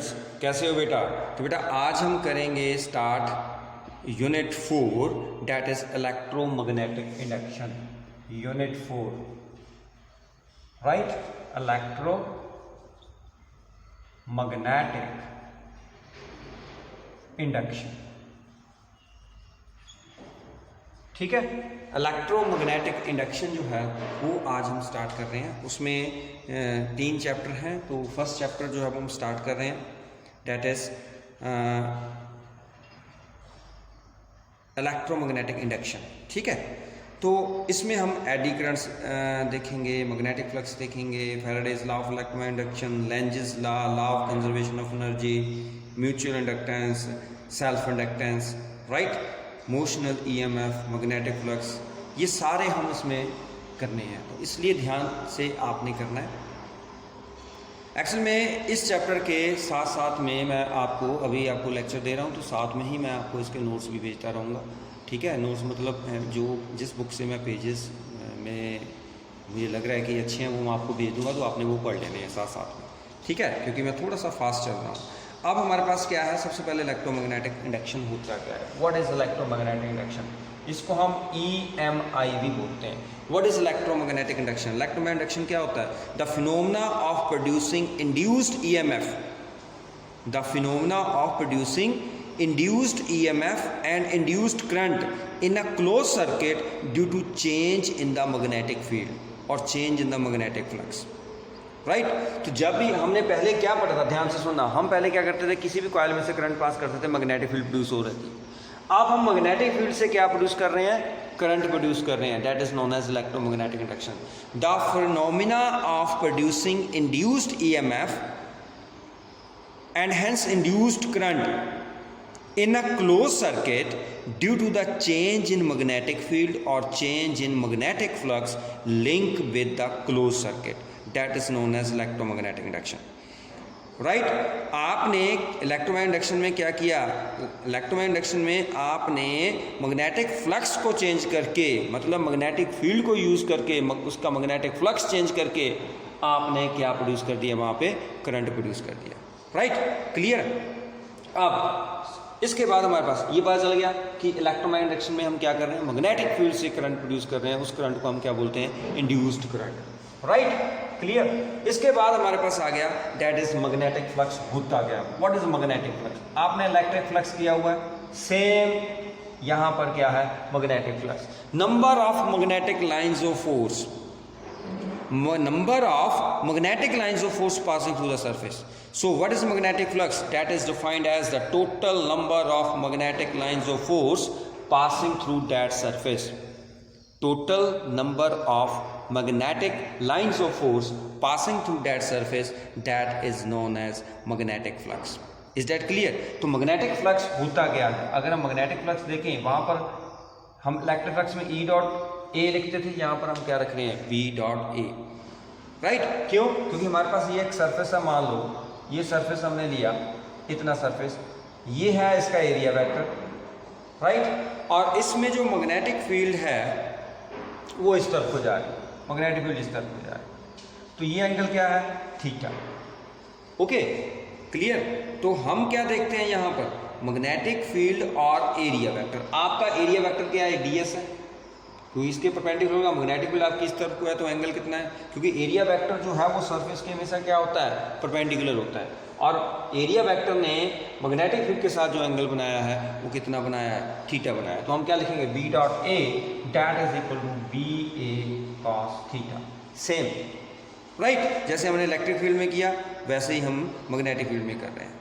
Students, कैसे हो बेटा? तो बेटा आज हम करेंगे start unit 4 that is electromagnetic induction. Unit 4 right, electromagnetic induction. ठीक है, इलेक्ट्रोमैग्नेटिक इंडक्शन जो है वो आज हम स्टार्ट कर रहे हैं। उसमें 3 चैप्टर हैं। तो फर्स्ट चैप्टर जो है वो हम स्टार्ट कर रहे हैं डेट इज इलेक्ट्रोमैग्नेटिक इंडक्शन। ठीक है, तो इसमें हम एडी करंट्स देखेंगे, मैग्नेटिक फ्लक्स देखेंगे, Faraday's law of electromagnetic induction, Lenz's law of conservation of energy, mutual inductance, self inductance, right, motional EMF, magnetic flux, ये सारे हम इसमें करने हैं। तो इसलिए ध्यान से आपने करना है। एक्चुअल में इस चैप्टर के साथ साथ में मैं आपको अभी आपको लेक्चर दे रहा हूँ, तो साथ में ही मैं आपको इसके नोट्स भी भेजता रहूँगा। ठीक है, नोट्स मतलब जो जिस बुक से मैं पेजेस में मुझे लग रहा है कि अच्छे हैं वो मैं आपको भेज दूँगा, तो आपने वो पढ़ लेने हैं साथ साथ में। ठीक है, क्योंकि मैं थोड़ा सा फास्ट चल रहा हूँ। अब हमारे पास क्या है, सबसे पहले इलेक्ट्रोमैग्नेटिक इंडक्शन होता क्या है? What is electromagnetic induction? इसको हम EMI भी बोलते हैं। What is electromagnetic induction? Electromagnetic induction क्या होता है? The phenomena of producing induced EMF, the phenomena of producing induced EMF and induced current in a closed circuit due to change in the magnetic field or change in the magnetic flux, right. तो जब भी हमने पहले क्या पढ़ा था, ध्यान से सुनना, हम पहले क्या करते थे, किसी भी कॉइल में से करंट पास करते थे, मैग्नेटिक फील्ड प्रोड्यूस हो रही थी। अब हम मैग्नेटिक फील्ड से क्या प्रोड्यूस कर रहे हैं? करंट प्रोड्यूस कर रहे हैं, that is known as electromagnetic induction. The phenomena of producing induced EMF and hence induced current in a closed circuit due to the change in magnetic field or change in magnetic flux link with the closed circuit, that is known as electromagnetic induction, right। आपने electromagnetic induction में क्या किया? Electromagnetic induction में आपने magnetic flux को change करके, मतलब magnetic field को यूज करके, उसका मैग्नेटिक फ्लक्स चेंज करके आपने क्या प्रोड्यूस कर दिया? वहां पे करंट प्रोड्यूस कर दिया, राइट, क्लियर। अब इसके बाद हमारे पास ये पता चल गया कि इलेक्ट्रोमैग्नेटिक इंडक्शन में हम क्या कर रहे हैं, मैग्नेटिक फील्ड से करंट प्रोड्यूस कर रहे हैं, उस करंट को हम क्या बोलते हैं? Induced current, right, clear. इसके बाद हमारे पास आ गया दैट इज मैग्नेटिक फ्लक्स होता गया। What is magnetic flux? आपने इलेक्ट्रिक फ्लक्स किया हुआ है, सेम यहां पर क्या है? Magnetic flux. Number of magnetic lines of force, number of magnetic lines of force passing through the surface. So what is magnetic flux? That is defined as the total number of magnetic lines of force passing through that surface. Total number of magnetic lines of force passing through that surface, that is known as magnetic flux. Is that clear? तो magnetic flux होता क्या है? अगर हम magnetic flux देखें, वहां पर हम इलेक्ट्रिक फ्लक्स में E डॉट A लिखते थे, यहाँ पर हम क्या रख रहे हैं? B dot A, right. क्यों? क्योंकि हमारे पास ये एक सरफेस है, मान लो ये सरफेस हमने लिया, इतना सरफेस, ये है इसका एरिया वेक्टर, राइट, और इसमें जो मैग्नेटिक फील्ड है वो इस तरफ को जा रही है, मैग्नेटिक फील्ड इस तरफ को जा रही है, तो ये एंगल क्या है? थीटा। Okay, clear. तो हम क्या देखते हैं यहाँ पर? मैग्नेटिक फील्ड और एरिया वेक्टर। आपका एरिया वेक्टर क्या है? DS है, तो इसके परपेंडिकुलर होगा। मैग्नेटिक फील्ड आपकी इस तरफ को है, तो एंगल कितना है? क्योंकि एरिया वेक्टर जो है वो सरफेस के हमेशा क्या होता है? परपेंडिकुलर होता है। और एरिया वेक्टर ने मैग्नेटिक फील्ड के साथ जो एंगल बनाया है वो कितना बनाया है? थीटा बनाया है। तो हम क्या लिखेंगे? B dot A that is equal to BA cos theta. Same, right, जैसे हमने इलेक्ट्रिक फील्ड में किया वैसे ही हम मैग्नेटिक फील्ड में कर रहे हैं।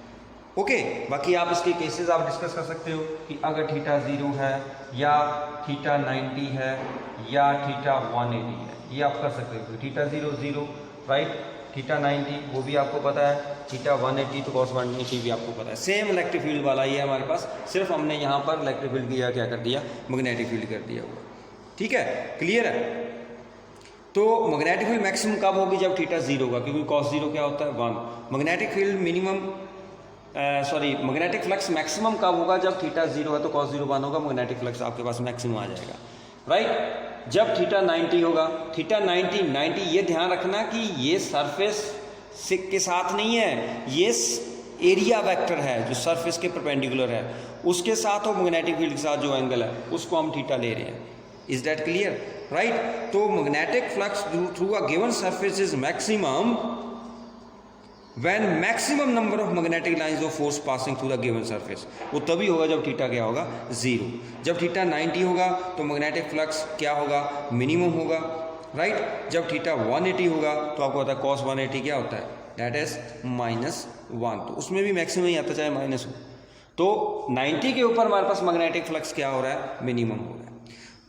ओके, बाकी आप इसके केसेस आप डिस्कस कर सकते हो कि अगर थीटा 0 है या थीटा 90 है या थीटा 180 है, ये आप कर सकते हो। थीटा 0 0, राइट, थीटा 90 वो भी आपको पता है, थीटा 180 तो cos 180 भी आपको पता है। सेम इलेक्ट्रिक फील्ड वाला ये है हमारे पास, सिर्फ हमने यहाँ पर इलेक्ट्रिक फील्ड किया क्या कर दिया? मैग्नेटिक फील्ड कर दिया हुआ। ठीक है, क्लियर है। तो मैग्नेटिक फील्ड मैक्सिमम कब होगी? जब थीटा 0 होगा, क्योंकि cos 0 क्या होता है? 1। Magnetic field minimum magnetic flux maximum कब होगा? जब थीटा 0 है तो cos 0 1 होगा, मैग्नेटिक फ्लक्स आपके पास मैक्सिमम आ जाएगा, राइट। जब थीटा 90 होगा, थीटा 90 ये ध्यान रखना कि ये सरफेस के साथ नहीं है, ये एरिया वेक्टर है जो सरफेस के परपेंडिकुलर है उसके साथ और मैग्नेटिक फील्ड के साथ जो एंगल है उसको हम थीटा ले रहे हैं। Is that clear? राइट। तो magnetic flux through a given surface is maximum when maximum number of magnetic lines of force passing through the given surface। वो तभी होगा जब थीटा क्या होगा 0। जब थीटा 90 होगा तो मैग्नेटिक फ्लक्स क्या होगा मिनिमम होगा, राइट। जब थीटा 180 होगा तो आपको पता है cos 180 क्या होता है, दैट इज -1। तो उसमें भी मैक्सिमम ही आता चाहे माइनस हो। तो 90 के ऊपर हमारे पास मैग्नेटिक फ्लक्स क्या हो रहा है, मिनिमम हो रहा है।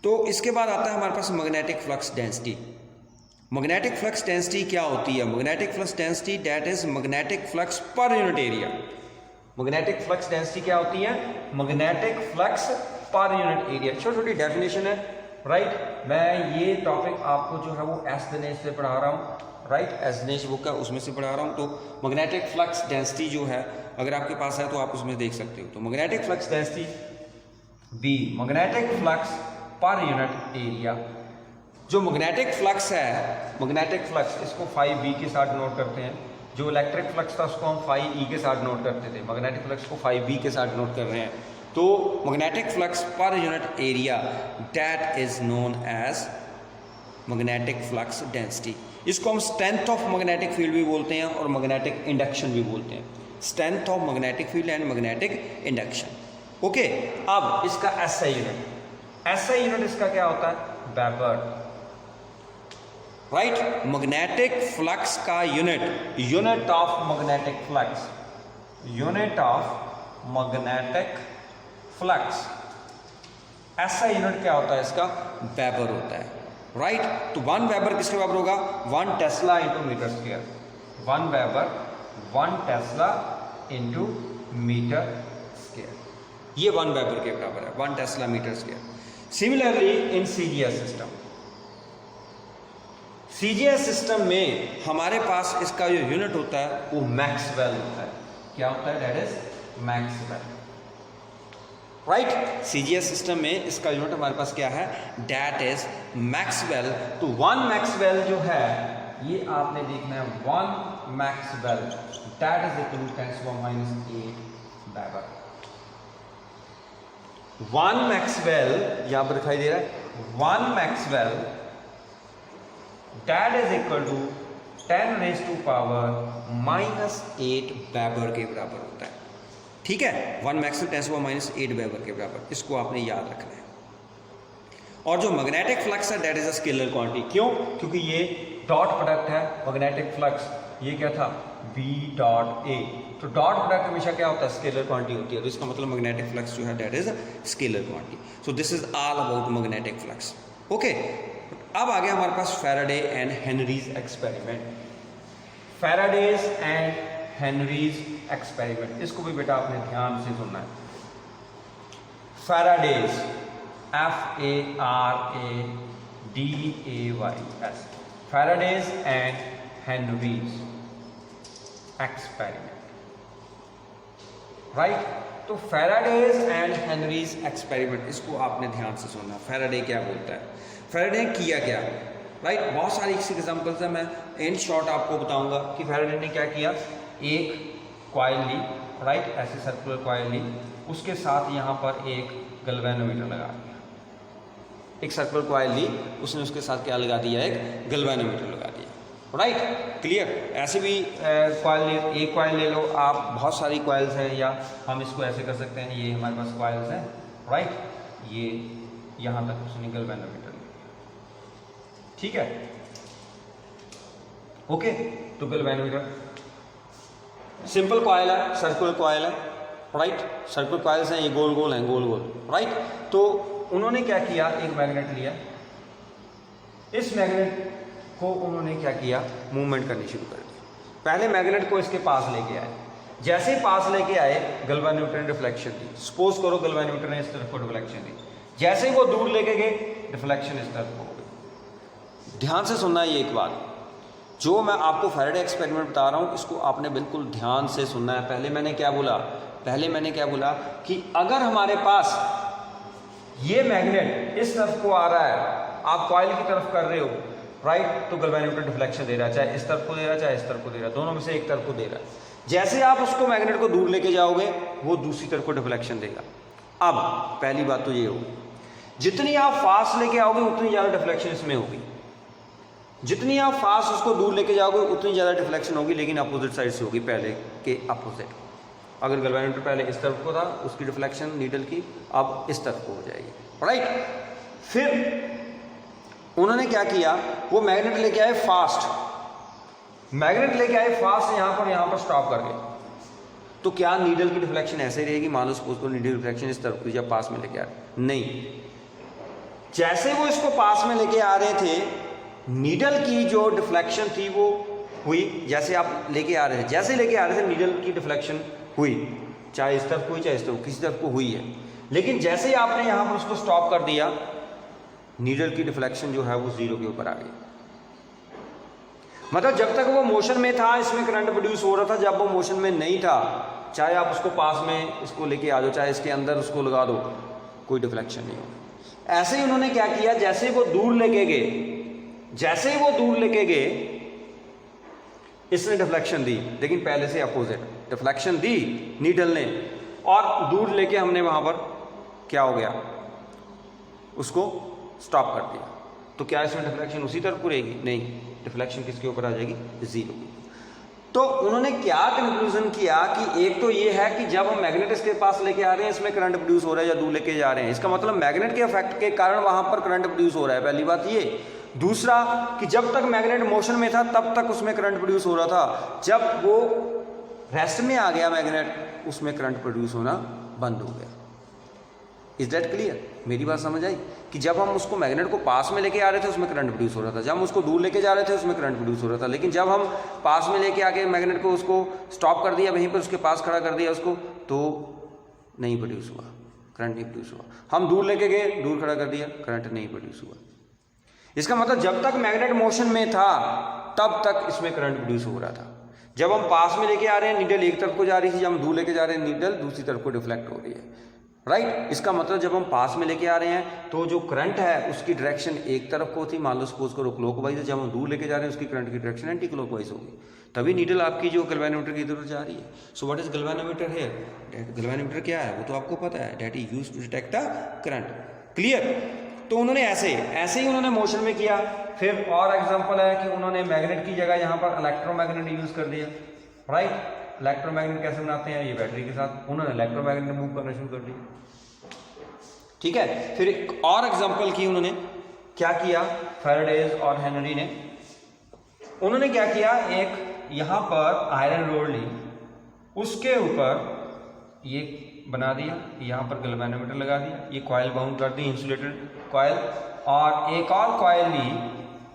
तो इसके बाद आता है हमारे पास magnetic flux density. Magnetic flux density क्या होती है? Magnetic flux density that is magnetic flux पर unit area. Magnetic flux density क्या होती है? मैग्नेटिक फ्लक्स पर यूनिट एरिया। छोटी छोटी डेफिनेशन है, राइट। मैं ये टॉपिक आपको जो है वो एस दिनेश से पढ़ा रहा हूँ, राइट। एस दिनेश बुक है उसमें से पढ़ा रहा हूँ। तो मैग्नेटिक फ्लक्स डेंसिटी जो है अगर आपके पास है तो आप उसमें देख सकते हो। तो magnetic flux density B magnetic flux पर यूनिट एरिया। जो मैग्नेटिक फ्लक्स है, मैग्नेटिक फ्लक्स इसको फाई बी के साथ नोट करते हैं। जो इलेक्ट्रिक फ्लक्स था उसको हम फाई ई के साथ नोट करते थे, मैग्नेटिक फ्लक्स को फाई बी के साथ नोट कर रहे हैं। तो मैग्नेटिक फ्लक्स पर unit area that is known as magnetic flux density. इसको हम स्ट्रेंथ ऑफ मैग्नेटिक फील्ड भी बोलते हैं और मैग्नेटिक इंडक्शन भी बोलते हैं। Strength of magnetic field and magnetic induction. Okay, अब इसका एसआई यूनिट, एसआई यूनिट इसका क्या होता है? Weber, right. मैग्नेटिक फ्लक्स का unit, unit of magnetic flux, unit of magnetic flux, ऐसा यूनिट क्या होता है इसका? वेबर होता है, राइट। तो 1 वेबर किसके बराबर होगा? 1 tesla into metre square. 1 weber 1 tesla into metre square, ये 1 वेबर के बराबर है, 1 tesla metre square. Similarly in CGS system, CGS system में हमारे पास इसका जो यूनिट होता है वो मैक्सवेल होता है। क्या होता है? That is Maxwell, right. CGS system में इसका यूनिट हमारे पास क्या है? That is Maxwell. तो 1 मैक्सवेल जो है ये आपने देखना है, 1 maxwell that is equal to 10⁻⁸ weber. 1 maxwell यहां पर दिखाई दे रहा है, 1 maxwell that is equal to 10⁻⁸ weber के बराबर होता है, ठीक है। 1 मैक्सवेल 10⁻⁸ वेबर के बराबर, इसको आपने याद रखना है। और जो मैग्नेटिक फ्लक्स है that is a scalar quantity. क्यों? क्योंकि ये डॉट प्रोडक्ट है मैग्नेटिक फ्लक्स, ये क्या था? B dot A. तो डॉट प्रोडक्ट हमेशा क्या होता है? स्केलर क्वांटिटी होती है। तो इसका मतलब मैग्नेटिक फ्लक्स जो है that is scalar quantity. So this is all about magnetic flux. Okay, अब आ गया हमारे पास Faraday and Henry's experiment. Faraday's and Henry's experiment, इसको भी बेटा आपने ध्यान से सुनना है। Faraday's, FARADAYS, Faraday's and Henry's experiment, right. तो फैराडेज एंड हेनरीज एक्सपेरिमेंट, इसको आपने ध्यान से सुनना। फैराडे क्या बोलता है, फैराडे ने किया क्या, राइट। बहुत सारी एग्जांपल्स है, मैं इन शॉर्ट आपको बताऊंगा कि फैराडे ने क्या किया। एक कॉइल ली, राइट, ऐसे सर्कुलर कॉइल ली, उसके साथ यहाँ पर एक गैल्वेनोमीटर लगा दिया। एक सर्कुलर कॉइल ली, उसने उसके साथ क्या लगा दिया? एक गैल्वेनोमीटर लगा दिया, राइट। क्लियर? ऐसे भी कॉइल, एक कॉइल ले लो आप, बहुत सारी कॉइल्स हैं, या हम इसको ऐसे कर सकते हैं, ये हमारे पास कॉइल्स हैं, राइट। ये यहाँ तक उसने गैल्वेनोमीटर, ठीक है, ओके। तो गैल्वेनोमीटर सिंपल कॉइल है, सर्कुलर कॉइल है, राइट। सर्कुलर कॉइल्स हैं, ये गोल गोल हैं, गोल गोल, राइट। तो उन्होंने क्या किया? एक मैग्नेट लिया, इस मैग्नेट को उन्होंने क्या किया? मूवमेंट करनी शुरू कर दी। पहले मैग्नेट को इसके पास लेके आए, जैसे ही पास लेके आए गैल्वेनोमीटर ने डिफ्लेक्शन दी। सपोज करो गैल्वेनोमीटर ने इस तरफ को डिफ्लेक्शन दी, जैसे ही वो दूर लेके गए डिफ्लेक्शन इस तरफ को। ध्यान से सुनना है ये एक बात, जो मैं आपको फैराडे एक्सपेरिमेंट बता रहा हूँ इसको आपने बिल्कुल ध्यान से सुनना है। पहले मैंने क्या बोला? पहले मैंने क्या बोला कि अगर हमारे पास ये मैग्नेट इस तरफ को आ रहा है, आप कॉइल की तरफ कर रहे हो, राइट, तो गैल्वेनोमीटर डिफ्लेक्शन दे रहा है, चाहे इस तरफ को दे रहा है चाहे इस तरफ को दे रहा है, दोनों में से एक तरफ को दे रहा है। जैसे आप उसको मैग्नेट को दूर लेके जाओगे वो दूसरी तरफ को डिफ्लेक्शन देगा। अब पहली बात तो ये होगी, जितनी आप फास्ट लेके आओगे उतनी ज़्यादा डिफ्लेक्शन इसमें होगी, जितनी आप फास्ट उसको दूर लेके जाओगे उतनी ज़्यादा डिफ्लेक्शन होगी, लेकिन अपोजिट साइड से होगी, पहले के अपोजिट। अगर गैल्वेनोमीटर पहले इस तरफ को था, उसकी डिफ्लेक्शन नीडल की अब इस तरफ को हो जाएगी, राइट। फिर उन्होंने क्या किया, वो मैग्नेट लेके आए फास्ट, मैग्नेट लेके आए फास्ट यहाँ पर स्टॉप कर गए। तो क्या नीडल की डिफ्लेक्शन ऐसे रहेगी? मान लो सपोज को नीडल डिफ्लेक्शन इस तरफ की जब पास में लेके आ रहे, नहीं, जैसे वो इसको पास में लेके आ रहे थे, नीडल की जो डिफ्लेक्शन थी वो हुई, जैसे आप लेके आ रहे थे, जैसे लेके आ रहे थे नीडल की डिफ्लेक्शन हुई, चाहे इस तरफ हुई चाहे इस तरफ, किसी तरफ को हुई है। लेकिन जैसे ही आपने यहाँ पर उसको स्टॉप कर दिया, नीडल की डिफ्लेक्शन जो है वो जीरो के ऊपर आ गई। मतलब जब तक वो मोशन में था इसमें करंट प्रोड्यूस हो रहा था, जब वो मोशन में नहीं था, चाहे आप उसको पास में इसको लेके आ जाओ, चाहे इसके अंदर उसको लगा दो, कोई डिफ्लेक्शन नहीं होगा। ऐसे ही उन्होंने क्या किया, जैसे ही वो दूर लेके गए, जैसे ही वो दूर लेके गए, इसने डिफ्लेक्शन दी, लेकिन पहले से अपोजिट डिफ्लेक्शन दी नीडल ने, और दूर लेके हमने वहां पर क्या हो गया, उसको स्टॉप कर दिया। तो क्या इसमें डिफ्लेक्शन उसी तरफ को रहेगी? नहीं, डिफ्लेक्शन किसके ऊपर आ जाएगी? जीरो। तो उन्होंने क्या कंक्लूजन किया कि एक तो ये है कि जब हम मैग्नेट इसके पास लेके आ रहे हैं, इसमें करंट प्रोड्यूस हो रहा है या दूर लेके जा रहे हैं, इसका मतलब मैग्नेट के इफेक्ट के कारण वहां पर करंट प्रोड्यूस हो रहा है, पहली बात ये। दूसरा कि जब तक मैग्नेट मोशन में था तब तक उसमें करंट प्रोड्यूस हो रहा था, जब वो रेस्ट में आ गया मैग्नेट, उसमें करंट प्रोड्यूस होना बंद हो गया। Is that clear? मेरी बात समझ आई कि जब हम उसको मैग्नेट को पास में लेके आ रहे थे उसमें करंट प्रोड्यूस हो रहा था, जब हम उसको दूर लेके जा रहे थे उसमें करंट प्रोड्यूस हो रहा था, लेकिन जब हम पास में लेके आके मैग्नेट को उसको स्टॉप कर दिया, वहीं पर उसके पास खड़ा कर दिया उसको, तो नहीं प्रोड्यूस हुआ, करंट नहीं प्रोड्यूस हुआ। हम दूर लेके गए, दूर खड़ा कर दिया, करंट नहीं प्रोड्यूस हुआ। इसका मतलब जब तक मैग्नेट मोशन में था तब तक इसमें करंट प्रोड्यूस हो रहा था। जब हम पास में लेके आ रहे हैं, नीडल एक तरफ को जा रही थी, जब हम दूर लेके जा रहे हैं, नीडल दूसरी तरफ को डिफ्लेक्ट हो रही है, राइट। इसका मतलब जब हम पास में लेके आ रहे हैं तो जो करंट है उसकी डायरेक्शन एक तरफ को थी, मान लो सपोज करो क्लॉकवाइज है, जब हम दूर लेके जा रहे हैं उसकी करंट की डायरेक्शन एंटी क्लॉकवाइज होगी, तभी नीडल आपकी जो गैल्वेनोमीटर की इधर जा रही है। सो व्हाट इज गैल्वेनोमीटर है? गैल्वेनोमीटर क्या है वो तो आपको पता है, that is used to detect the current. Clear? तो उन्होंने ऐसे ही उन्होंने मोशन में किया। फिर और एग्जांपल है कि उन्होंने मैग्नेट की जगह यहाँ पर इलेक्ट्रोमैग्नेट यूज कर दिया, राइट। इलेक्ट्रोमैग्नेट कैसे बनाते हैं? ये बैटरी के साथ उन्होंने इलेक्ट्रोमैग्नेट मूव करना शुरू कर दिया, ठीक है। फिर एक और एग्जांपल की उन्होंने, क्या किया फैराडेज और हेनरी ने, उन्होंने क्या किया, एक यहां पर आयरन रोड ली, उसके ऊपर ये बना दिया, यहां पर गैल्वेनोमीटर लगा दिया, ये कॉइल बाउंड कर दी, इंसुलेटेड कॉइल, और एक और कॉइल ली,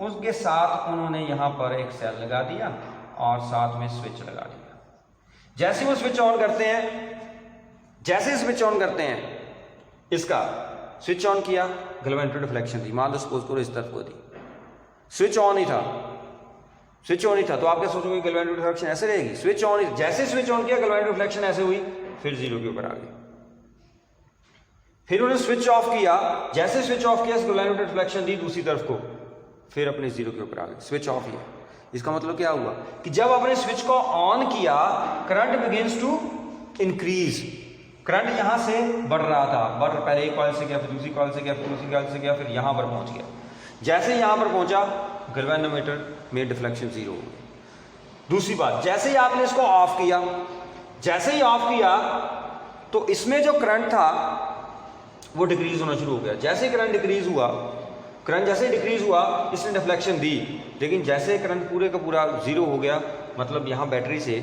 उसके साथ उन्होंने यहां पर एक सेल लगा दिया और साथ में स्विच लगा दिया। जैसे वो स्विच ऑन करते हैं, जैसे स्विच ऑन करते हैं, इसका स्विच ऑन किया, गैल्वेनोमीटर डिफ्लेक्शन थी, मान लो सपोज करो इस तरफ को थी, स्विच ऑन ही था, स्विच ऑन ही था, तो आप क्या सोचोगे गैल्वेनोमीटर डिफ्लेक्शन ऐसे रहेगी? स्विच ऑन ही, जैसे स्विच ऑन किया गैल्वेनोमीटर डिफ्लेक्शन ऐसे हुई, फिर जीरो के ऊपर आ गई। फिर उन्होंने स्विच ऑफ किया, जैसे स्विच ऑफ किया गैल्वेनोमीटर डिफ्लेक्शन दी दूसरी तरफ को, फिर अपने जीरो के ऊपर आ गई, स्विच ऑफ ही है। इसका मतलब क्या हुआ कि जब आपने स्विच को ऑन किया, current begins to increase, current यहां से बढ़ रहा था, पहले एक कॉइल से गया, फिर दूसरी कॉइल से गया, फिर दूसरी कॉइल से गया, फिर यहां पर पहुंच गया। जैसे यहां पर पहुंचा, गैल्वेनोमीटर में डिफ्लेक्शन जीरो हो गया। दूसरी बात, जैसे ही आपने इसको ऑफ किया, जैसे ही ऑफ किया तो इसमें जो करंट था वो डिक्रीज होना शुरू हो गया। जैसे करंट डिक्रीज हुआ, करंट जैसे डिक्रीज हुआ, इसने डिफ्लेक्शन दी, लेकिन जैसे करंट पूरे का पूरा जीरो हो गया, मतलब यहाँ बैटरी से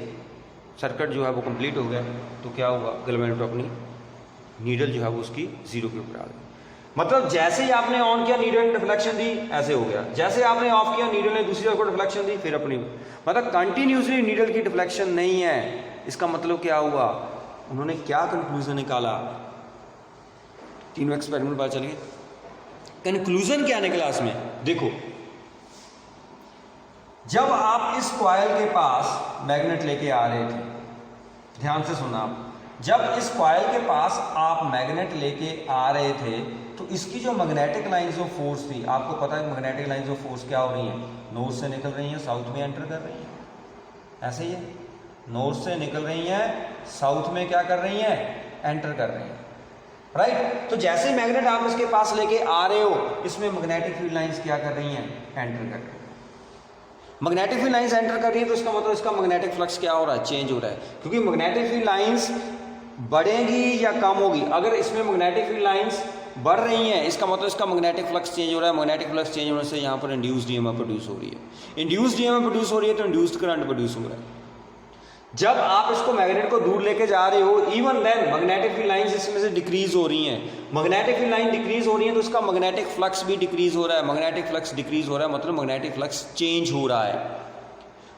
सर्किट जो है वो कंप्लीट हो गया, तो क्या हुआ, गैल्वेनोमीटर अपनी नीडल जो है वो उसकी जीरो के ऊपर आ गई। मतलब जैसे ही आपने ऑन किया, नीडल ने डिफ्लेक्शन दी, ऐसे हो गया, जैसे आपने ऑफ किया, नीडल ने दूसरी तरफ को डिफ्लेक्शन दी, फिर अपनी, मतलब कंटिन्यूसली नीडल की डिफ्लेक्शन नहीं है। इसका मतलब क्या हुआ, उन्होंने क्या कंक्लूजन निकाला, तीनों एक्सपेरिमेंट पता चल गए। कंक्लूजन क्या निकला इसमें, देखो, जब आप इस कॉइल के पास मैग्नेट लेके आ रहे थे, ध्यान से सुना, जब इस कॉइल के पास आप मैग्नेट लेके आ रहे थे तो इसकी जो मैग्नेटिक लाइंस ऑफ फोर्स थी, आपको पता है मैग्नेटिक लाइंस ऑफ फोर्स क्या हो रही है, नॉर्थ से निकल रही है, साउथ में एंटर कर रही है, ऐसे ही है। नॉर्थ से निकल रही हैं, साउथ में क्या कर रही हैं, एंटर कर रही हैं, राइट। तो जैसे ही मैग्नेट आप इसके पास लेके आ रहे हो, इसमें मैग्नेटिक फील्ड लाइंस क्या कर रही हैं, एंटर कर रही हैं। मैग्नेटिक फील्ड लाइंस एंटर कर रही है तो इसका मतलब इसका मैग्नेटिक फ्लक्स क्या हो रहा है, चेंज हो रहा है, क्योंकि मैग्नेटिक फील्ड लाइंस बढ़ेगी या कम होगी। अगर इसमें मैग्नेटिक फील्ड लाइंस बढ़ रही हैं, इसका मतलब इसका मैग्नेटिक फ्लक्स चेंज हो रहा है। मैग्नेटिक फ्लक्स चेंज होने से यहाँ पर इंड्यूस्ड ईएमएफ प्रोड्यूस हो रही है। इंड्यूस्ड ईएमएफ प्रोड्यूस हो रही है तो इंड्यूस्ड करंट प्रोड्यूस हो रहा है। जब आप इसको मैग्नेट को दूर लेके जा रहे हो, even then magnetic field lines इसमें से डिक्रीज हो रही हैं। मैग्नेटिक फील्ड लाइन डिक्रीज हो रही है तो इसका मैग्नेटिक फ्लक्स भी डिक्रीज हो रहा है। मैग्नेटिक फ्लक्स डिक्रीज हो रहा है मतलब मैग्नेटिक फ्लक्स चेंज हो रहा है।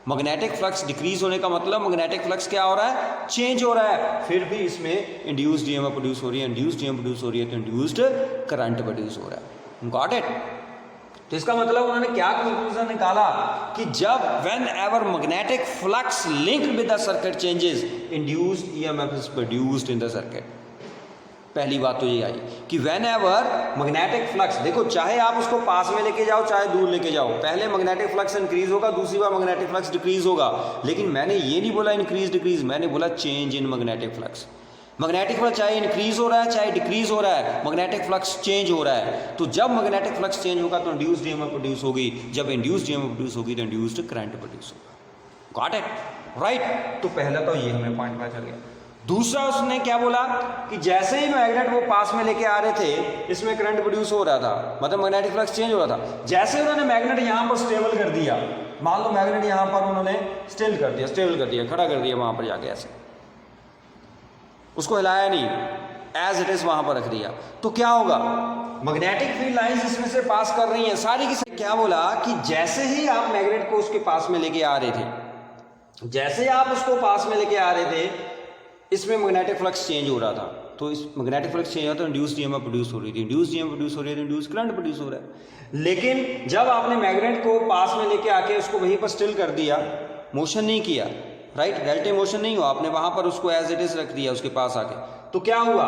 मैग्नेटिक फ्लक्स डिक्रीज होने का मतलब मैग्नेटिक फ्लक्स क्या हो रहा है, चेंज हो रहा है। फिर भी इसमें इंड्यूस्ड ईएमएफ प्रोड्यूस हो रही है। इंड्यूस्ड ईएमएफ प्रोड्यूस हो रही है तो इंड्यूस्ड करंट प्रोड्यूस हो रहा है। Got it. तो इसका मतलब उन्होंने क्या कंक्लूजन निकाला कि जब when ever magnetic flux linked with the circuit changes, induced EMF is produced in the circuit. पहली बात तो ये आई कि व्हेन एवर मैग्नेटिक फ्लक्स, देखो चाहे आप उसको पास में लेके जाओ चाहे दूर लेके जाओ, पहले मैग्नेटिक फ्लक्स इंक्रीज होगा, दूसरी बार मैग्नेटिक फ्लक्स डिक्रीज होगा। लेकिन मैंने ये नहीं बोला इंक्रीज डिक्रीज, मैंने बोला change in magnetic flux. Magnetic flux चाहे इंक्रीज हो रहा है चाहे डिक्रीज हो रहा है, मैग्नेटिक फ्लक्स चेंज हो रहा है। तो जब मैग्नेटिक फ्लक्स चेंज होगा तो इंड्यूस्ड ईएमएफ प्रोड्यूस होगी। जब इंड्यूस्ड ईएमएफ प्रोड्यूस होगी तो इंड्यूस्ड करंट प्रोड्यूस होगा। Got it, right. तो पहला तो ये हमें पॉइंट पता चल गया। दूसरा उसने क्या बोला कि जैसे ही मैग्नेट वो पास में लेके आ रहे थे, इसमें करंट प्रोड्यूस हो रहा था, मतलब मैग्नेटिक फ्लक्स चेंज हो रहा था। जैसे उन्होंने मैग्नेट यहां पर स्टेबल कर दिया, मान लो मैग्नेट यहां पर उन्होंने स्टेबल कर दिया, खड़ा कर दिया वहां पर जाके, ऐसे उसको हिलाया नहीं, एज इट इज वहां पर रख दिया, तो क्या होगा, मैग्नेटिक फील्ड लाइंस इसमें से पास कर रही हैं सारी की सारी। क्या बोला कि जैसे ही आप मैग्नेट को उसके पास में लेके आ रहे थे, जैसे आप उसको पास में लेके आ रहे थे, इसमें मैग्नेटिक फ्लक्स चेंज हो रहा था। तो इस मैग्नेटिक फ्लक्स चेंज होता है तो इंड्यूस्ड ईएमएफ प्रोड्यूस हो रही थी। इंड्यूस्ड ईएमएफ प्रोड्यूस हो रही है तो इंड्यूस्ड करंट प्रोड्यूस हो रहा है। लेकिन जब आपने मैग्नेट को पास में लेके आके उसको वहीं पर स्टिल कर दिया, मोशन नहीं किया, राइट, रिलेटिव मोशन नहीं हुआ, आपने वहां पर उसको एज इट इज रख दिया उसके पास आके, तो क्या हुआ,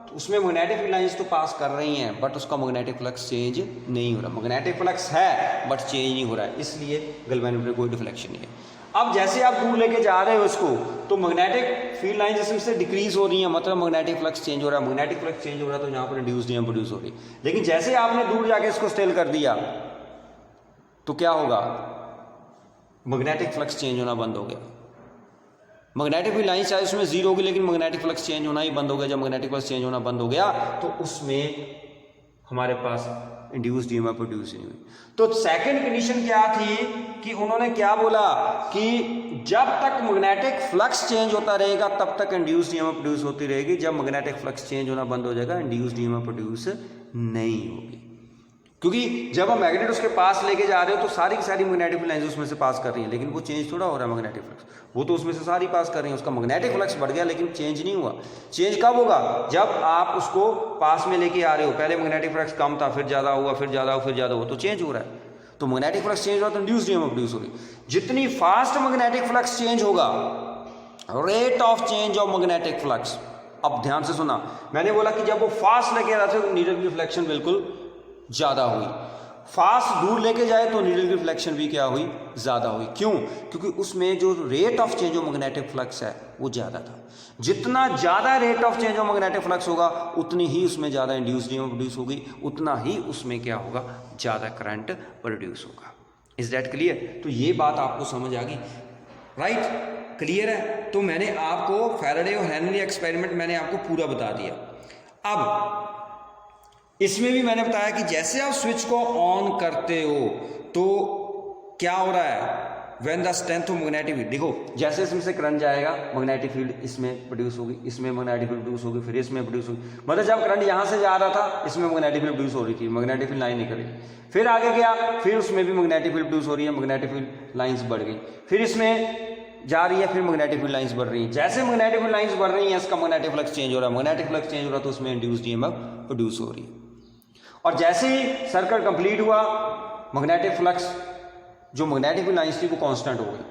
तो उसमें मैग्नेटिक फील्ड लाइंस तो पास कर रही हैं बट उसका मैग्नेटिक फ्लक्स चेंज नहीं हो रहा। मैग्नेटिक फ्लक्स है बट चेंज नहीं हो रहा है, इसलिए गैल्वेनिक में कोई डिफ्लेक्शन नहीं है। अब जैसे आप दूर लेके जा रहे हो इसको, तो मैग्नेटिक फील्ड लाइंस इसमें से डिक्रीज हो रही है, मतलब मैग्नेटिक फ्लक्स चेंज हो रहा है। मैग्नेटिक फ्लक्स चेंज हो रहा है तो यहाँ पर इंड्यूस्ड ईएमएफ प्रोड्यूस हो रही है। लेकिन जैसे आपने दूर जाके इसको स्टेल कर दिया तो क्या होगा, मैग्नेटिक फ्लक्स चेंज होना बंद हो गया। मैग्नेटिक फील्ड लाइंस चाहे उसमें जीरो होगी लेकिन मैग्नेटिक फ्लक्स चेंज होना ही बंद हो गया। जब मैग्नेटिक फ्लक्स चेंज होना बंद हो गया तो उसमें हमारे पास इंड्यूस्ड ईएमएफ प्रोड्यूस नहीं हुई। तो सेकंड कंडीशन क्या थी कि उन्होंने क्या बोला कि जब तक मैग्नेटिक फ्लक्स चेंज होता रहेगा तब तक इंड्यूस्ड ईएमएफ प्रोड्यूस होती रहेगी। जब मैग्नेटिक फ्लक्स चेंज होना बंद हो जाएगा इंड्यूस्ड ईएमएफ प्रोड्यूस नहीं होगी। क्योंकि जब हम मैग्नेट उसके पास लेके जा रहे हो तो सारी की सारी मैग्नेटिक लाइंस उसमें से पास कर रही हैं, लेकिन वो चेंज थोड़ा हो रहा है मैग्नेटिक फ्लक्स, वो तो उसमें से सारी पास कर रही हैं। उसका मैग्नेटिक फ्लक्स बढ़ गया लेकिन चेंज नहीं हुआ। चेंज कब होगा, जब आप उसको पास में लेके आ रहे हो। पहले मैग्नेटिक फ्लक्स कम था, फिर ज़्यादा हुआ, फिर ज़्यादा हुआ, फिर ज़्यादा हुआ, तो चेंज हो रहा है। तो मैग्नेटिक फ्लक्स चेंज हुआ तो इंड्यूस्ड ईएमएफ प्रोड्यूस हो रही। जितनी फास्ट मैग्नेटिक फ्लक्स चेंज होगा, rate of change of magnetic flux, अब ध्यान से सुना, मैंने बोला कि जब वो फास्ट लेके आ रहा था तो नीडल की रिफ्लेक्शन बिल्कुल ज़्यादा हुई। फास्ट दूर लेके जाए तो नीडल की रिफ्लेक्शन भी क्या हुई, ज़्यादा हुई। क्यों, क्योंकि उसमें जो rate of change of magnetic flux है वो ज़्यादा था। जितना ज़्यादा rate of change of magnetic flux होगा उतनी ही उसमें ज़्यादा इंड्यूस्ड ईएमएफ प्रोड्यूस होगी, उतना ही उसमें क्या होगा, ज़्यादा करंट प्रोड्यूस होगा। Is that clear? तो ये बात आपको समझ आ गई, राइट, क्लियर है? तो मैंने आपको फैराडे और हेनरी एक्सपेरिमेंट मैंने आपको पूरा बता दिया। अब इसमें भी मैंने बताया कि जैसे आप स्विच को ऑन करते हो तो क्या हो रहा है, when the strength of magnetic field, देखो जैसे इसमें से करंट जाएगा मैग्नेटिक फील्ड इसमें प्रोड्यूस होगी, इसमें मैग्नेटिक फील्ड प्रोड्यूस होगी, फिर इसमें प्रोड्यूस होगी। मतलब जब करंट यहाँ से जा रहा था इसमें मैग्नेटिक फील्ड प्रोड्यूस हो रही थी, मैग्नेटिक फील्ड लाइन निकल रही, फिर आगे गया, फिर उसमें भी मैग्नेटिक फील्ड प्रोड्यूस हो रही है, मैग्नेटिक फील्ड लाइन्स बढ़ गई, फिर इसमें जा रही है, फिर मैग्नेटिक फील्ड लाइंस बढ़ रही हैं। जैसे मैग्नेटिक फील्ड लाइंस बढ़ रही हैं इसका मैग्नेटिक फ्लक्स चेंज हो रहा है, मैग्नेटिक फ्लक्स चेंज हो रहा है तो उसमें इंड्यूस्ड ईएमएफ प्रोड्यूस हो रही है। और जैसे ही सर्किट कंप्लीट हुआ, मैग्नेटिक फ्लक्स जो मैग्नेटिक फील्ड लाइंस थी वो कांस्टेंट हो गई,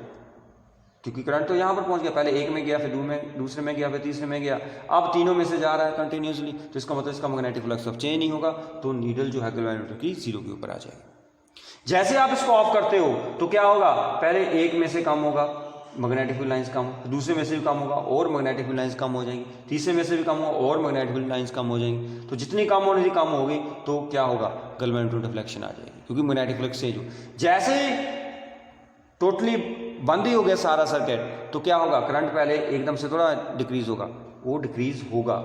क्योंकि करंट तो यहाँ पर पहुंच गया, पहले एक में गया, फिर दूसरे में गया, फिर तीसरे में गया, अब तीनों में से जा रहा है कंटिन्यूसली, तो इसका मतलब इसका मैग्नेटिक फ्लक्स अब चेंज नहीं होगा, तो नीडल जो है गैल्वेनोमीटर की जीरो के ऊपर आ जाएगी। जैसे आप इसको ऑफ करते हो तो क्या होगा, पहले एक में से कम होगा, मैग्नेटिक फील्ड लाइंस कम, दूसरे में से भी कम होगा और मैग्नेटिक फील्ड लाइंस कम हो जाएंगी, तीसरे में से भी कम होगा और मैग्नेटिक फील्ड लाइंस कम हो जाएंगी। तो जितनी कम होने की कम होगी तो क्या होगा, गैल्वेनिक डिफ्लेक्शन आ जाएगी, क्योंकि मैग्नेटिक फ्लक्स चेंज हो। जैसे ही टोटली बंद ही हो गया सारा सर्किट तो क्या होगा, करंट पहले एकदम से थोड़ा डिक्रीज होगा, वो डिक्रीज होगा,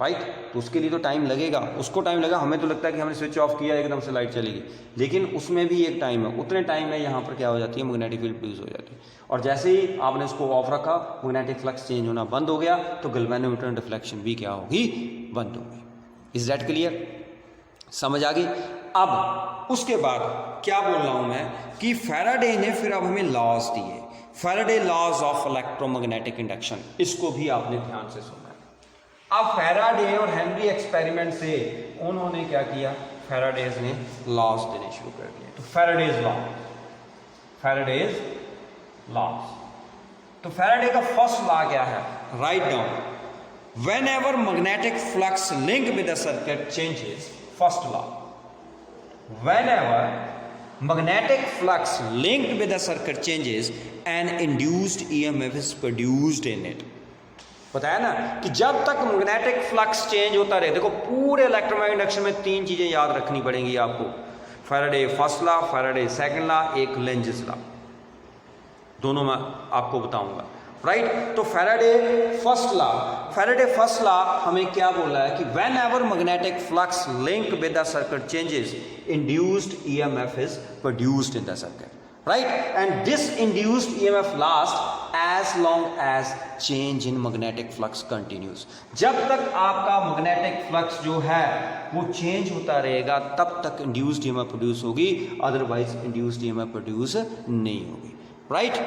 राइट। तो उसके लिए तो टाइम लगेगा, उसको टाइम लगा, हमें तो लगता है कि हमने स्विच ऑफ किया एकदम से लाइट चलेगी, लेकिन उसमें भी एक टाइम है, उतने टाइम में यहाँ पर क्या हो जाती है, मैग्नेटिक फील्ड प्रोड्यूस हो जाती है। और जैसे ही आपने उसको ऑफ रखा, मैग्नेटिक फ्लक्स चेंज होना बंद हो गया, तो गैल्वेनोमीटर डिफ्लेक्शन भी क्या होगी, बंद होगी। इज दैट क्लियर, समझ आ गई। अब उसके बाद क्या बोल रहा हूं मैं कि फैराडे ने फिर अब हमें लॉज दिए, Faraday laws of electromagnetic induction, इसको भी आपने ध्यान से सुना है। अब फैराडे और हेनरी एक्सपेरिमेंट से उन्होंने क्या किया, फैराडेज ने लॉज देने शुरू कर दिए। तो फैराडेज लॉ, फैराडेज लॉज, तो फैराडे का फर्स्ट लॉ क्या है, write down, whenever magnetic flux linked with the circuit changes, first law, whenever magnetic flux linked with the circuit changes, an induced EMF is produced in it। पता है ना कि जब तक मैग्नेटिक फ्लक्स चेंज होता रहे, देखो पूरे इलेक्ट्रोमैग्नेटिक इंडक्शन में तीन चीजें याद रखनी पड़ेंगी आपको, Faraday first law, Faraday second law, एक लेंजेस लॉ, दोनों मैं आपको बताऊंगा, राइट। तो Faraday first law, Faraday first law हमें क्या बोल रहा है कि whenever magnetic flux link with the circuit changes, induced EMF is produced in the circuit, right, and this induced EMF last as long as change in magnetic flux continues. जब तक आपका magnetic flux जो है वो change होता रहेगा तब तक इंड्यूस्ड ईएमएफ प्रोड्यूस होगी, अदरवाइज इंड्यूस्ड ईएमएफ प्रोड्यूस नहीं होगी, राइट।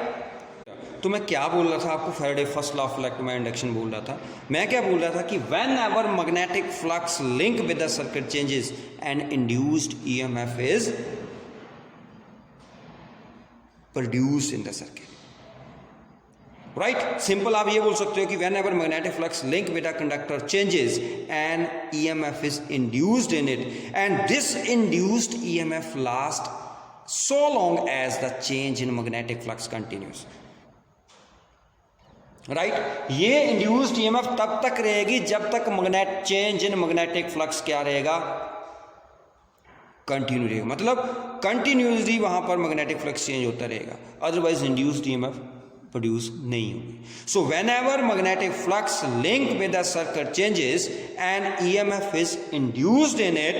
तो मैं क्या बोल रहा था आपको, Faraday first law of electromagnetic induction बोल रहा था। मैं क्या बोल रहा था कि when ever magnetic flux link with the circuit changes and induced EMF is produced in the circuit, right. Simple आप ये बोल सकते हो कि when ever magnetic flux link with a conductor changes and EMF is induced in it, and this induced EMF last so long as the change in magnetic flux continues, right. ये induced EMF तब तक रहेगी जब तक magnet change in magnetic flux क्या रहेगा, continue रहेगा, मतलब कंटिन्यूसली वहां पर मैग्नेटिक फ्लक्स चेंज होता रहेगा, अदरवाइज इंड्यूस्ड ईएमएफ प्रोड्यूस नहीं होगी। So when ever magnetic flux link with the circuit changes and EMF is induced in it,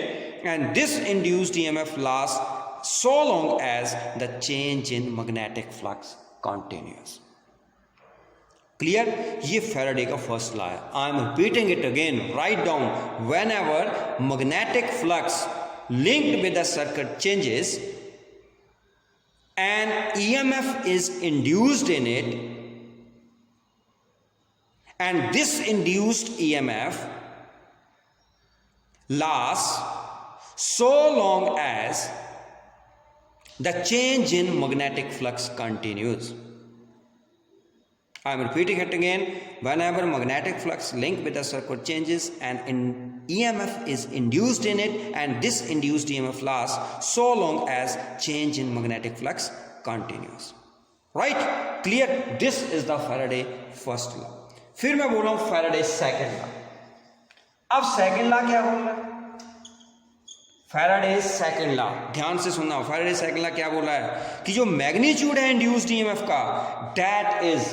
and this induced EMF last so long as the change in magnetic flux continues। Clear, ये Faraday का first law है। I am repeating it again, write down, when ever magnetic flux linked with the circuit changes and EMF is induced in it, and this induced EMF lasts so long as the change in magnetic flux continues। I am repeating it again, whenever magnetic flux linked with the circuit changes and EMF is induced in it, and this induced EMF lasts so long as change in magnetic flux continues, right, clear। This is the Faraday first law। फिर मैं बोल रहा हूं Faraday second law। अब second law क्या बोल रहा है, फैराडे सेकंड लॉ, ध्यान से सुनना। फैराडे सेकंड लॉ क्या बोल रहा है कि जो मैग्नीट्यूड है इंड्यूस्ड ईएमएफ का, दैट इज,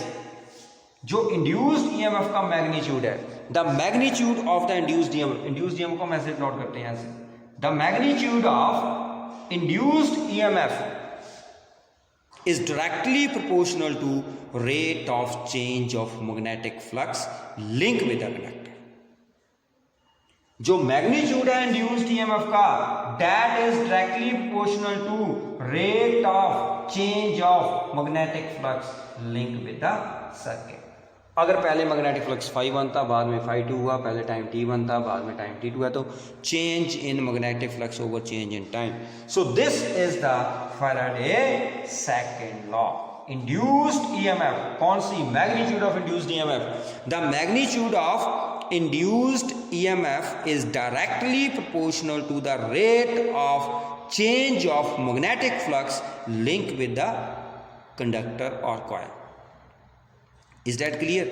जो इंड्यूस्ड ईएमएफ का मैग्नीट्यूड है, the magnitude of the induced EMF को मैसेज नोट करते हैं ऐसे, the magnitude of induced EMF is directly proportional to rate of change of magnetic flux link with the conductor. जो magnitude है induced EMF का, that is directly proportional to rate of change of magnetic flux link with the circuit. अगर पहले magnetic flux φ1 था, बाद में φ2 हुआ, पहले टाइम t1 था, बाद में टाइम t2 है, तो change in magnetic flux over change in time. So this is the Faraday second law. Induced EMF, कौन सी, magnitude of induced EMF, the magnitude of induced EMF is directly proportional to the rate of change of magnetic flux linked with the conductor or coil। Is that clear?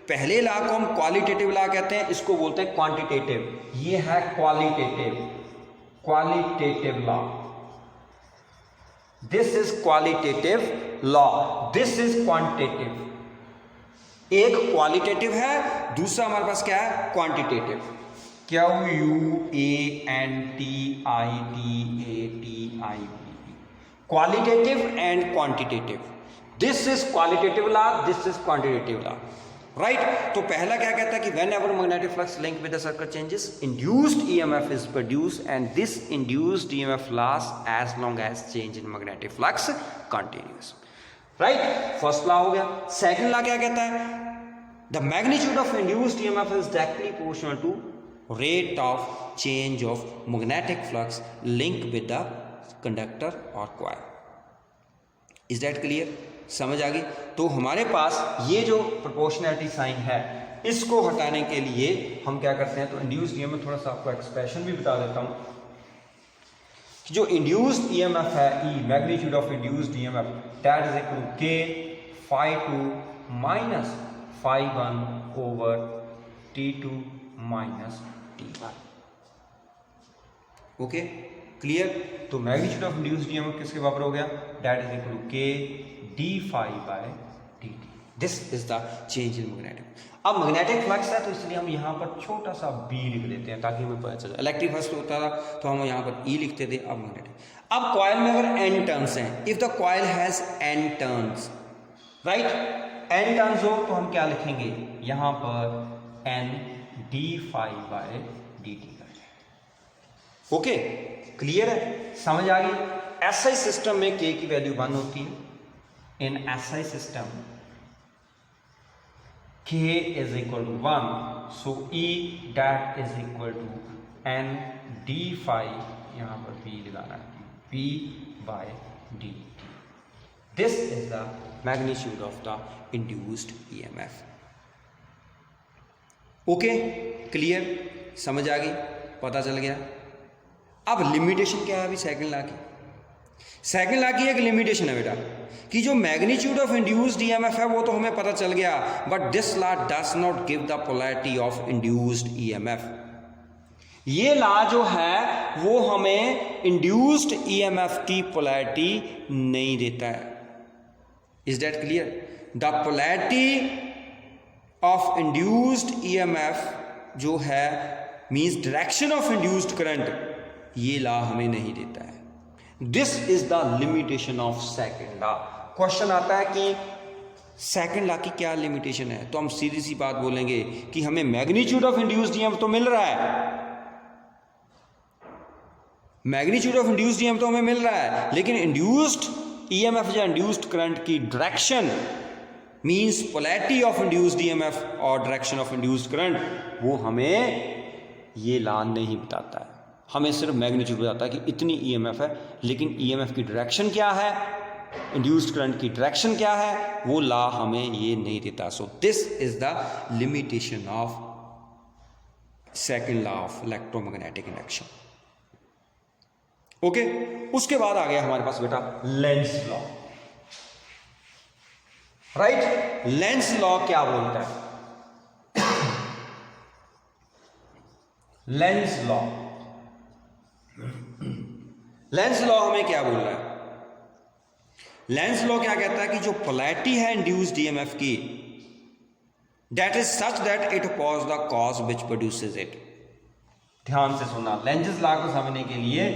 पहले law को हम qualitative law कहते हैं, इसको बोलते हैं quantitative. ये है qualitative law. This is qualitative law, this is quantitative. एक क्वालिटेटिव है, दूसरा हमारे पास क्या है? Quantitative. QUANTITATIV, qualitative and quantitative. This is qualitative law, this is quantitative law, right? तो पहला क्या कहता है कि whenever magnetic flux link with the circuit changes, induced EMF is produced and this induced EMF last as long as change in magnetic flux continues, right? First law हो गया। Second law क्या कहता है? The magnitude of induced EMF is directly proportional to rate of change of magnetic flux linked with the conductor or coil. Is that clear? समझ आ गई? तो हमारे पास ये जो प्रोपोर्शनैलिटी साइन है, इसको हटाने के लिए हम क्या करते हैं? तो इंड्यूस्ड ईएमएफ, थोड़ा सा आपको एक्सप्रेशन भी बता देता हूं कि जो इंड्यूस्ड ईएमएफ है, E magnitude of induced EMF, that is equal to K phi2 minus phi1 over T2 minus T1। Okay, clear? तो मैग्नीट्यूड ऑफ इंड्यूस्ड ईएमएफ किसके बराबर हो गया? That is equal to K d phi by dt। This is the change in magnetic. अब magnetic flux है तो इसलिए हम यहाँ पर छोटा सा b लिख देते हैं ताकि हमें पता चले। इलेक्ट्रिक फ्लक्स होता था तो हम यहाँ पर E लिखते थे, अब मैग्नेटिक। अब कॉइल में अगर n टर्न्स हैं, if the coil has n turns, right, n turns हो तो हम क्या लिखेंगे? यहाँ पर n d phi by dt। Okay, clear है? समझ आ गई? SI सिस्टम में K की वैल्यू 1 होती है। इन SI system K is equal to 1, so E that is equal to n d phi, यहाँ पर P लगाना है, P by dt। This is the magnitude of the induced EMF। Okay, clear? समझ आ गई? पता चल गया? अब लिमिटेशन क्या है अभी सेकंड लॉ की? सेकंड लॉ की एक लिमिटेशन है बेटा कि जो मैग्नीट्यूड ऑफ इंड्यूस्ड ईएमएफ है वो तो हमें पता चल गया, but this law does not give the polarity of induced EMF. ये लॉ जो है वो हमें इंड्यूस्ड ईएमएफ की पोलैरिटी नहीं देता है। Is that clear? The polarity of induced EMF जो है means direction of induced current, ये लॉ हमें नहीं देता है। This is the limitation of second law. Question आता है कि सेकंड लॉ की क्या लिमिटेशन है, तो हम सीधी सी बात बोलेंगे कि हमें मैग्नीट्यूड ऑफ इंड्यूस्ड ईएमएफ तो मिल रहा है, मैग्नीट्यूड ऑफ इंड्यूस्ड ईएमएफ तो हमें मिल रहा है, लेकिन इंड्यूस्ड ईएमएफ या इंड्यूस्ड करंट की direction means polarity of induced EMF और डायरेक्शन ऑफ इंड्यूस्ड करंट, वो हमें ये लॉ नहीं बताता है। हमें सिर्फ मैग्नीट्यूड बताता है कि इतनी ईएमएफ है, लेकिन ईएमएफ की डायरेक्शन क्या है, इंड्यूस्ड करंट की डायरेक्शन क्या है, वो लॉ हमें ये नहीं देता। सो this is the limitation of second law of electromagnetic induction. Okay, उसके बाद आ गया हमारे पास बेटा Lenz law, right? Lenz law क्या बोलता है? लेंस लॉ, लेंस लॉ हमें क्या बोल रहा है? लेंस लॉ क्या कहता है कि जो पोलैरिटी है इंड्यूस्ड ईएमएफ की, that is such that it oppose the cause which produces it. ध्यान से सुनना, लेंस लॉ को समझने के लिए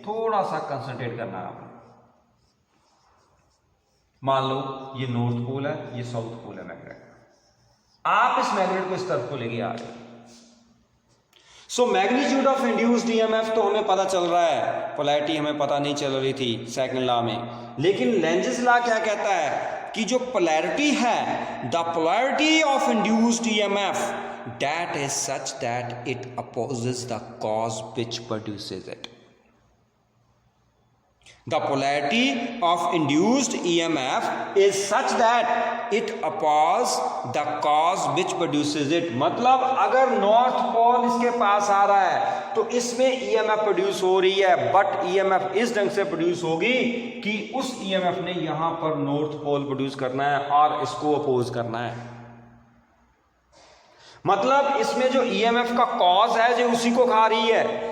थोड़ा सा कंसंट्रेट करना है आपको। मान लो ये नॉर्थ पोल है, ये साउथ पोल है मैग्नेट, आप इस मैग्नेट को इस तरफ को लेके आ रहे हो। So magnitude of induced EMF तो हमें पता चल रहा है, पोलैरिटी हमें पता नहीं चल रही थी सेकंड लॉ में, लेकिन लेंज़ लॉ क्या कहता है कि जो पोलैरिटी है, the polarity of induced EMF that is such that it opposes the cause which produces it. The polarity of induced EMF is such that it opposes the cause which produces it. मतलब अगर north pole इसके पास आ रहा है तो इसमें EMF produce हो रही है, बट EMF इस ढंग से प्रोड्यूस होगी कि उस EMF ने यहां पर नॉर्थ पोल प्रोड्यूस करना है और इसको अपोज करना है। मतलब इसमें जो EMF का कॉज है जो उसी को खा रही है।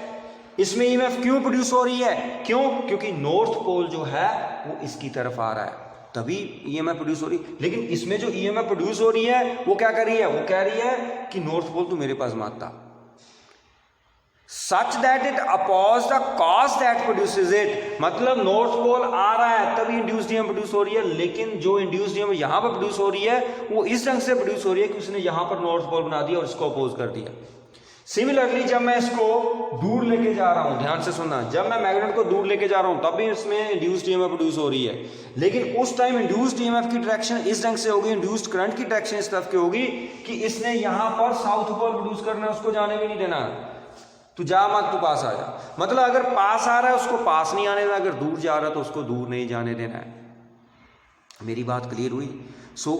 इसमें EMF क्यों प्रोड्यूस हो रही है? क्यों? क्योंकि नॉर्थ पोल जो है वो इसकी तरफ आ रहा है, तभी EMF प्रोड्यूस हो रही है। लेकिन इसमें जो EMF प्रोड्यूस हो रही है वो क्या कर रही है? वो कह रही है कि नॉर्थ पोल तो मेरे पास मत था, such that it oppose the cause that produces it. मतलब नॉर्थ पोल आ रहा है तभी इंड्यूस्ड EMF प्रोड्यूस हो रही है, लेकिन जो इंड्यूस्ड EMF यहां पर प्रोड्यूस हो रही है वो इस ढंग से प्रोड्यूस हो रही है कि उसने यहां पर नॉर्थ पोल बना दिया और इसको अपोज कर दिया। सिमिलरली जब मैं इसको दूर लेके जा रहा हूं, ध्यान से सुनना, जब मैं मैग्नेट को दूर लेके जा रहा हूं तब भी इसमें इंड्यूस्ड EMF प्रोड्यूस हो रही है, लेकिन उस टाइम इंड्यूस्ड EMF की डायरेक्शन इस ढंग से होगी, इंड्यूस्ड करंट की डायरेक्शन इस तरफ की होगी कि इसने यहां पर साउथ पोल प्रोड्यूस करना है, उसको जाने भी नहीं देना, तू जा मत, तू पास आ जा। मतलब अगर पास आ रहा है उसको पास नहीं आने देना, अगर दूर जा रहा है तो उसको दूर नहीं जाने देना है। मेरी बात क्लियर हुई? सो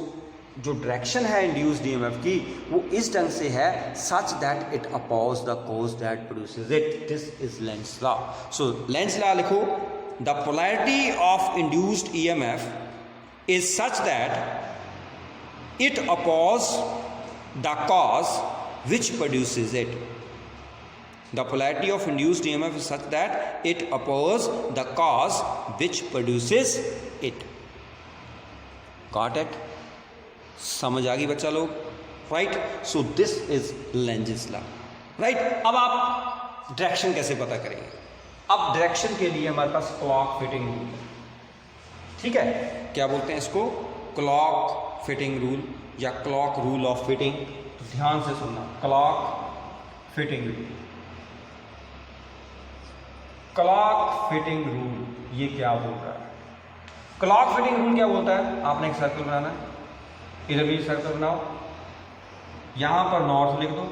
जो डायरेक्शन है इंड्यूस्ड EMF की वो इस ढंग से है, such that it oppose the cause that produces it. This is Lenz law. So Lenz law लिखो, the polarity of induced EMF is such that it oppose the cause which produces it. The polarity of induced EMF is such that it opposes the cause which produces it. Got it? समझ आ गई बच्चा लोग? Right? So this is Lenz's law. Right? अब आप direction कैसे पता करेंगे? अब डायरेक्शन के लिए हमारे पास क्लॉक फिटिंग रूल है, ठीक है? क्या बोलते हैं इसको? क्लॉक फिटिंग रूल या क्लॉक रूल ऑफ फिटिंग। तो ध्यान से सुनना, clock fitting rule, clock fitting rule ये क्या बोल रहा है? क्लॉक फिटिंग रूल क्या बोलता है? आपने एक सर्कल बनाना है, इधर भी सर्कल बनाओ, यहां पर नॉर्थ लिख दो,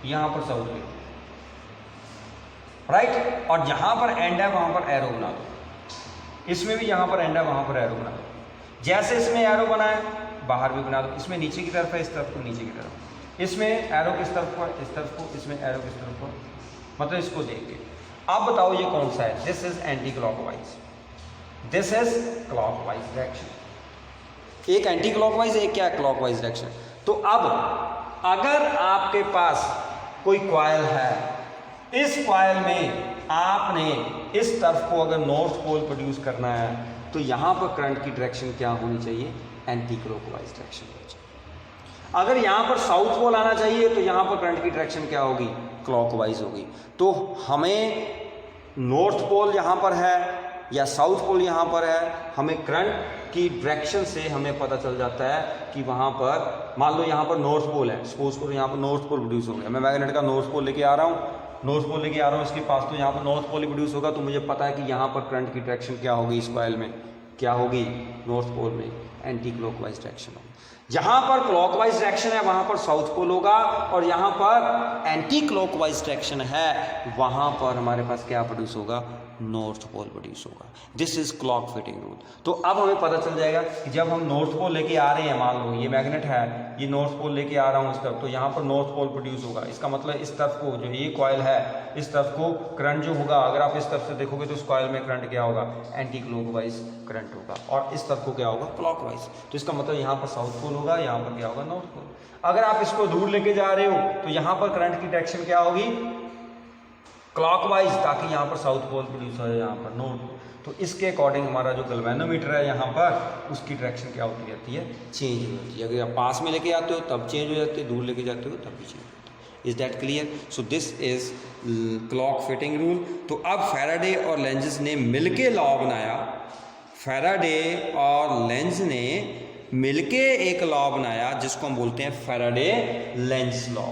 यहां पर साउथ लिख दो, राइट? और जहां पर एंड है वहां पर एरो बना दो, इसमें भी यहां पर एंड है वहां पर एरो बना दो। जैसे इसमें एरो बना है बाहर भी बना दो, इसमें नीचे की तरफ है, इस तरफ को नीचे की तरफ, इसमें एरो किस तरफ को, इस तरफ को, इसमें एरो किस तरफ को, मतलब इसको देख के आप बताओ ये कौन सा है? This is anti clockwise, this is clockwise direction. एक एंटी क्लॉकवाइज, एक क्या क्लॉकवाइज डायरेक्शन। तो अब अगर आपके पास कोई कॉइल है, इस कॉइल में आपने इस तरफ को अगर नॉर्थ पोल प्रोड्यूस करना है तो यहां पर करंट की डायरेक्शन क्या होनी चाहिए? एंटी क्लॉकवाइज डायरेक्शन होनी चाहिए। अगर यहां पर साउथ पोल आना चाहिए तो यहां पर करंट की डायरेक्शन क्या होगी? क्लॉकवाइज होगी। तो हमें नॉर्थ पोल यहां पर है या साउथ पोल यहां पर है, हमें करंट की डायरेक्शन से हमें पता चल जाता है कि वहां पर, मान लो यहां पर नॉर्थ पोल है, सपोज करो यहां पर नॉर्थ पोल प्रोड्यूस हो गया, मैं मैग्नेट का नॉर्थ पोल लेके आ रहा हूं, नॉर्थ पोल लेके आ रहा हूं इसके पास, तो यहां पर नॉर्थ पोल ही प्रोड्यूस होगा, तो मुझे पता है कि यहां पर करंट की डायरेक्शन क्या होगी? इस कॉइल में क्या होगी? नॉर्थ पोल में एंटी क्लॉकवाइज डायरेक्शन होगी। जहां पर क्लॉकवाइज डायरेक्शन है वहां पर साउथ पोल होगा, और यहां पर एंटी क्लॉकवाइज डायरेक्शन है वहां पर हमारे पास क्या प्रोड्यूस होगा? नॉर्थ पोल प्रोड्यूस होगा। This is clock fitting rule. तो अब हमें पता चल जाएगा कि जब हम नॉर्थ पोल लेके आ रहे हैं, मान लो ये मैग्नेट है, ये नॉर्थ पोल लेके आ रहा हूँ इस तरफ, तो यहाँ पर नॉर्थ पोल प्रोड्यूस होगा। इसका मतलब इस तरफ को, जो ये कॉइल है, इस तरफ को करंट जो होगा, अगर आप इस तरफ से देखोगे तो इस कॉइल में करंट क्या होगा? एंटी क्लॉकवाइज करंट होगा, और इस तरफ को क्या होगा? क्लॉकवाइज। तो इसका मतलब यहाँ पर साउथ पोल होगा, यहाँ पर क्या होगा? North pole. अगर आप इसको दूर लेके जा रहे हो तो यहाँ पर करंट की डायरेक्शन क्या होगी? क्लॉकवाइज, ताकि यहाँ पर साउथ पोल प्रोड्यूस हो, यहाँ पर नॉर्थ। तो इसके अकॉर्डिंग हमारा जो गैल्वेनोमीटर है यहाँ पर, उसकी डायरेक्शन क्या होती रहती है? चेंज हो जाती है। अगर आप पास में लेके आते हो तब चेंज हो जाती है, दूर लेके जाते हो तब भी चेंज होती है। Is that clear? So this is clock fitting rule. तो अब फैराडे और लेंज ने मिलके लॉ बनाया, फैराडे और लेंज ने मिलके एक लॉ बनाया जिसको हम बोलते हैं फैराडे लेंज लॉ।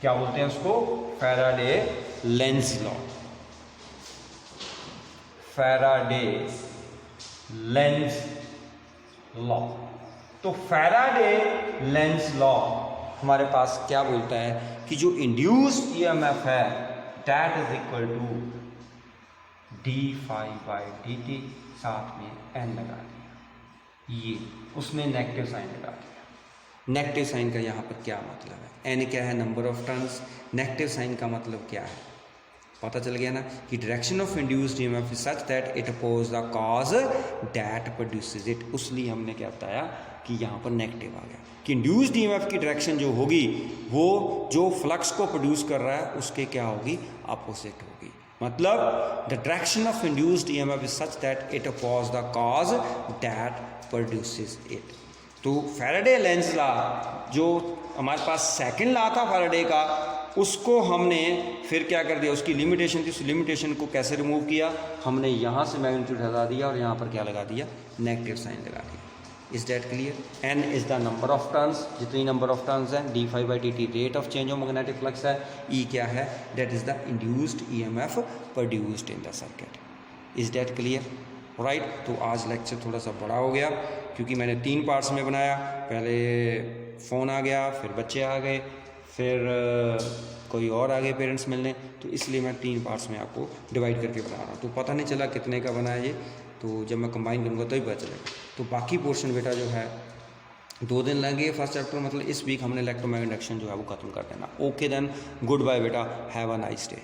क्या बोलते हैं उसको? Faraday Lenz law. Faraday Lenz law. तो फैराडे लेंज लॉ हमारे पास क्या बोलता है कि जो इंड्यूस्ड ईएमएफ है that is equal to d∅dt, साथ में n लगा दिया, ये उसने नेगेटिव साइन लगा दिया। नेगेटिव साइन का यहाँ पर क्या मतलब है, n क्या है, number of turns, negative sign का मतलब क्या है, पता चल गया ना कि direction of induced EMF is such that it oppose the cause that produces it, उसलिए हमने क्या बताया कि यहाँ पर नेगेटिव आ गया कि इंड्यूस्ड ईएमएफ की डायरेक्शन जो होगी वो जो फ्लक्स को प्रोड्यूस कर रहा है उसके क्या होगी, अपोजिट होगी। मतलब the direction of induced EMF is such that it oppose the cause that produces it. तो फैराडे लेंज लॉ जो हमारे पास सेकंड लॉ था फैराडे का, उसको हमने फिर क्या कर दिया, उसकी लिमिटेशन थी, उस लिमिटेशन को कैसे रिमूव किया, हमने यहाँ से मैग्नीट्यूड हटा दिया और यहाँ पर क्या लगा दिया, नेगेटिव साइन लगा दिया। Is that clear? n is the number of turns, जितनी नंबर ऑफ टर्न्स हैं, d∅dt rate of change of magnetic flux है, e क्या है, that is the induced EMF produced in the circuit. Is that clear? Right. तो आज lecture थोड़ा सा बड़ा हो गया क्योंकि मैंने 3 पार्ट्स में बनाया, पहले फ़ोन आ गया, फिर बच्चे आ गए, फिर कोई और आ गए पेरेंट्स मिलने, तो इसलिए मैं 3 पार्ट्स में आपको डिवाइड करके बना रहा हूँ। तो पता नहीं चला कितने का बना है ये, तो जब मैं कंबाइन करूँगा तो ही पता चलेगा। तो बाकी पोर्शन बेटा जो है 2 दिन लगेंगे फर्स्ट चैप्टर, मतलब इस वीक हमने इलेक्ट्रोमैग्नेटिक इंडक्शन जो है वो ख़त्म कर देना। ओके देन, गुड बाय बेटा, हैव अ नाइस डे।